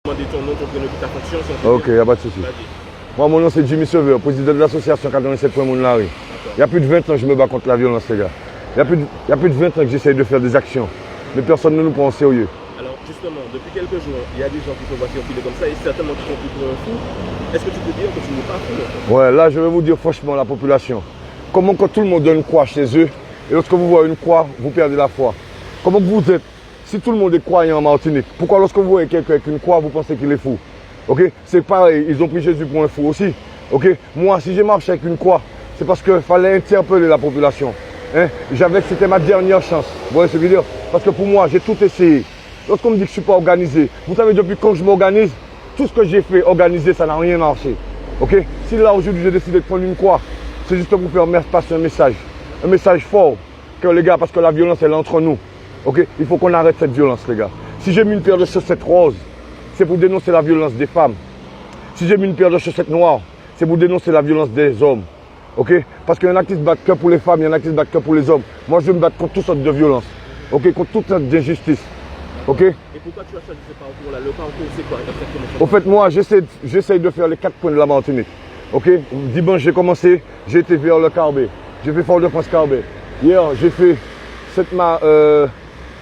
Demander ton nom, ton prénom, ta fonction. Ok, il n'y a pas de souci. Moi, mon nom, c'est Jimmy Sauveur, président de l'association 87 Points Mounlari. Il y a plus de 20 ans que je me bats contre la violence, les gars. Il y a plus de 20 ans que j'essaye de faire des actions. Mais personne ne nous prend au sérieux. Alors, justement, depuis quelques jours, il y a des gens qui te voient circuler comme ça et certainement qui sont plus pour un fou. Est-ce que tu peux dire que tu n'es pas fou? Ouais, là, je vais vous dire franchement, la population. Comment quand tout le monde donne une croix chez eux, et lorsque vous voyez une croix, vous perdez la foi. Comment vous êtes, si tout le monde est croyant en Martinique, pourquoi lorsque vous voyez quelqu'un avec une croix, vous pensez qu'il est fou? Ok? C'est pareil, ils ont pris Jésus pour un fou aussi. Ok? Moi, si j'ai marché avec une croix, c'est parce qu'il fallait interpeller la population. Hein? C'était ma dernière chance. Vous voyez ce que je veux dire? Parce que pour moi, j'ai tout essayé. Lorsqu'on me dit que je ne suis pas organisé, vous savez, depuis quand je m'organise, tout ce que j'ai fait, organiser, ça n'a rien marché. Ok? Si là, aujourd'hui, j'ai décidé de prendre une croix, c'est juste pour faire passer un message fort, que les gars, parce que la violence, elle est entre nous. Ok? Il faut qu'on arrête cette violence, les gars. Si j'ai mis une paire de chaussettes roses, c'est pour dénoncer la violence des femmes. Si j'ai mis une paire de chaussettes noires, c'est pour dénoncer la violence des hommes. Ok? Parce qu'il y en a qui se battent que pour les femmes, il y en a qui se battent que pour les hommes. Moi, je vais me battre contre toutes sortes de violences. Ok? Contre toutes sortes d'injustices. Ok? Et pourquoi tu as choisi ce parcours-là? Le parcours, c'est quoi exactement? Au fait, moi, j'essaie de faire les 4 points de la Martinique. Ok? Dimanche, j'ai commencé, j'ai été vers le Carbet. J'ai fait Fort-de-France-Carbet. Hier, j'ai fait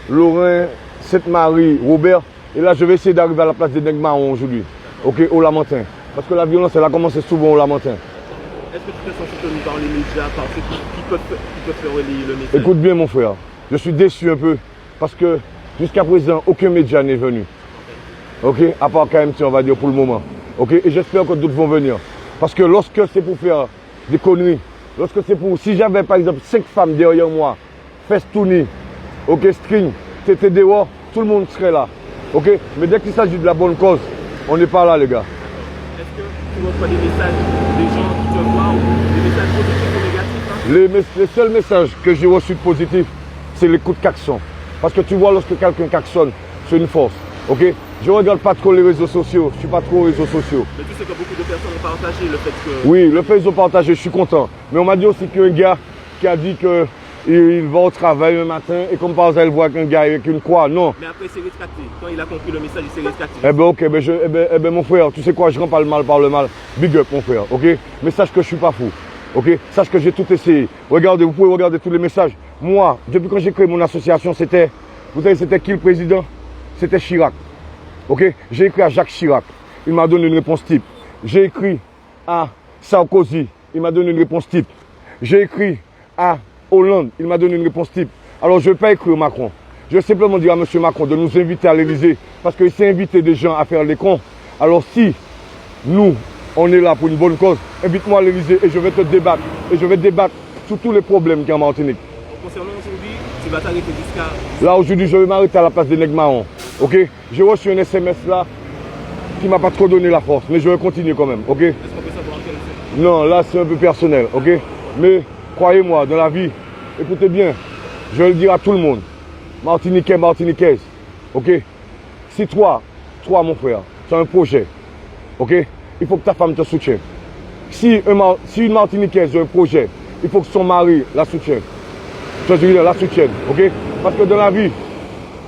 Lorrain, Sainte-Marie, Robert. Et là, je vais essayer d'arriver à la place des Nègres-Marrons aujourd'hui. Ok? Au Lamentin. Parce que la violence, elle a commencé souvent au Lamentin. Est-ce que tu te sens soutenu par les médias, par ceux qui peuvent faire relayer le message? Écoute bien, mon frère. Je suis déçu un peu. Parce que jusqu'à présent, aucun média n'est venu. Ok? À part KMT, on va dire pour le moment. Ok? Et j'espère que d'autres vont venir. Parce que lorsque c'est pour faire des conneries, lorsque c'est pour. Si j'avais par exemple 5 femmes derrière moi, festouni, ok, string, c'était dehors, tout le monde serait là. Ok? Mais dès qu'il s'agit de la bonne cause, on n'est pas là, les gars. Est-ce que tu reçois des messages des gens qui te voient ou des messages positifs ou négatifs? Les seuls messages que j'ai reçus de positifs, c'est les coups de klaxon. Parce que tu vois, lorsque quelqu'un klaxonne, c'est une force. Ok? Je ne regarde pas trop les réseaux sociaux. Je ne suis pas trop aux réseaux sociaux. Mais tu sais que beaucoup de personnes ont partagé le fait que... Oui, le fait qu'ils ont partagé, je suis content. Mais on m'a dit aussi qu'il y a un gars qui a dit qu'il va au travail un matin et comme par hasard, il voit qu'un gars avec une croix. Non. Mais après, il s'est rétracté. Quand il a compris le message, il s'est rétracté. Eh ben ok, mon frère, tu sais quoi, je rends pas le mal par le mal. Big up, mon frère, ok? Mais sache que je suis pas fou. Ok? Sache que j'ai tout essayé. Regardez, vous pouvez regarder tous les messages. Moi, depuis quand j'ai créé mon association, vous savez, c'était qui le président? C'était Chirac. Ok? J'ai écrit à Jacques Chirac. Il m'a donné une réponse type. J'ai écrit à Sarkozy. Il m'a donné une réponse type. J'ai écrit à Hollande. Il m'a donné une réponse type. Alors, je ne vais pas écrire Macron. Je vais simplement dire à M. Macron de nous inviter à l'Élysée. Parce qu'il s'est invité des gens à faire les cons. Alors, si nous, on est là pour une bonne cause, invite-moi à l'Élysée et je vais te débattre. Et je vais débattre sur tous les problèmes qu'il y a en Martinique. Concernant aujourd'hui, tu vas t'arrêter jusqu'à... Là, aujourd'hui, je vais m'arrêter à la place des Nègres-Marrons. Ok? J'ai reçu un SMS là qui ne m'a pas trop donné la force, mais je vais continuer quand même. Ok? Est-ce qu'on peut savoir quel c'est? Non, là, c'est un peu personnel. Ok? Mais croyez-moi, dans la vie, écoutez bien, je vais le dire à tout le monde. Martiniquais, Martiniquaise. Ok? Si toi, mon frère, tu as un projet, ok? Il faut que ta femme te soutienne. Si une Martiniquaise a un projet, il faut que son mari la soutienne. Je veux dire, la soutienne, ok? Parce que dans la vie,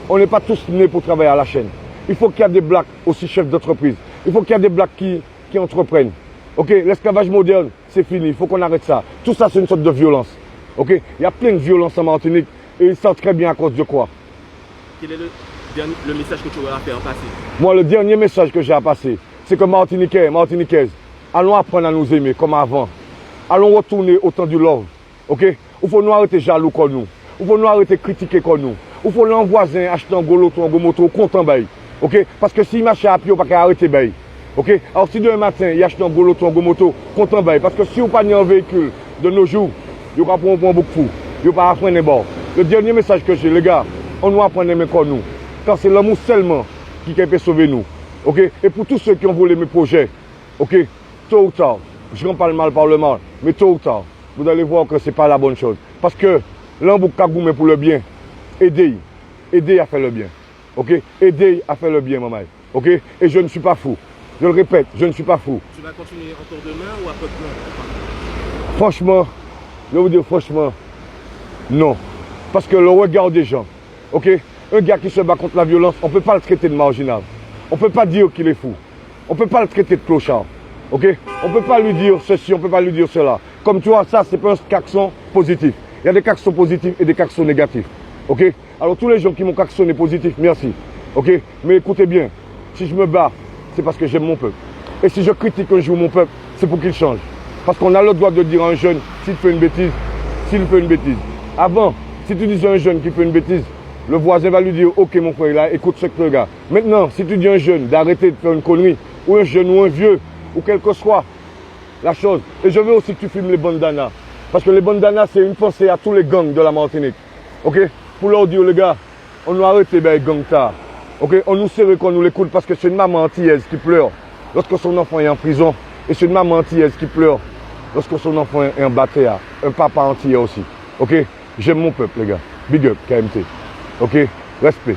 on n'est pas tous nés pour travailler à la chaîne. Il faut qu'il y ait des blacks aussi chefs d'entreprise. Il faut qu'il y ait des blacks qui entreprennent. Ok? L'esclavage moderne, c'est fini. Il faut qu'on arrête ça. Tout ça, c'est une sorte de violence. Ok? Il y a plein de violence en Martinique et ils savent très bien à cause de quoi. Quel est le message que tu auras à faire passer? Moi, le dernier message que j'ai à passer, c'est que Martiniquais, Martiniquaises, allons apprendre à nous aimer comme avant. Allons retourner au temps du love. Ok? Il faut nous arrêter jaloux comme nous. Il faut nous arrêter critiquer comme nous. Il faut l'un voisin acheter un gros loto, un gros moto, content bail. Ok? Parce que s'il marche à pied, on ne peut pas arrêter bail. Ok? Alors si demain matin, il achète un gros loto, un gros moto, content bail. Parce que si on pas un véhicule de nos jours, il n'y a pas un bon fou. Il n'y a pas apprendre les bords. Le dernier message que j'ai, les gars, on doit apprendre à aimer comme nous. Car c'est l'amour seulement qui peut sauver nous. Ok? Et pour tous ceux qui ont volé mes projets, ok? Tôt ou tard, je ne rends pas le mal par le mal, mais tôt ou tard, vous allez voir que ce n'est pas la bonne chose. Parce que l'embouc kagoumé pour le bien, aider à faire le bien. Ok? Aider à faire le bien, maman. Ok? Et je ne suis pas fou. Je le répète, je ne suis pas fou. Tu vas continuer encore demain ou après demain? Franchement, je vais vous dire franchement, non. Parce que le regard des gens, ok? Un gars qui se bat contre la violence, on ne peut pas le traiter de marginal. On ne peut pas dire qu'il est fou. On ne peut pas le traiter de clochard. Ok? On ne peut pas lui dire ceci, on ne peut pas lui dire cela. Comme tu vois, ça, c'est pas un klaxon positif. Il y a des klaxons positifs et des klaxons négatifs. Ok? Alors, tous les gens qui m'ont klaxonné positif, merci. Ok? Mais écoutez bien, si je me bats, c'est parce que j'aime mon peuple. Et si je critique un jour mon peuple, c'est pour qu'il change. Parce qu'on a le droit de dire à un jeune, s'il fait une bêtise, s'il fait une bêtise. Avant, si tu disais à un jeune qui fait une bêtise, le voisin va lui dire, ok mon frère, là, écoute ce que le gars. Maintenant, si tu dis à un jeune d'arrêter de faire une connerie, ou un jeune ou un vieux, ou quelle que soit la chose. Et je veux aussi que tu filmes les bandanas. Parce que les bandanas, c'est une pensée à tous les gangs de la Martinique. Ok? Pour leur dire, les gars, on nous arrête les gangs tard. Ok? On nous serre qu'on nous l'écoute parce que c'est une maman antillaise qui pleure lorsque son enfant est en prison. Et c'est une maman antillaise qui pleure lorsque son enfant est en bataille. Un papa antillais aussi. Ok? J'aime mon peuple, les gars. Big up, KMT. Ok? Respect.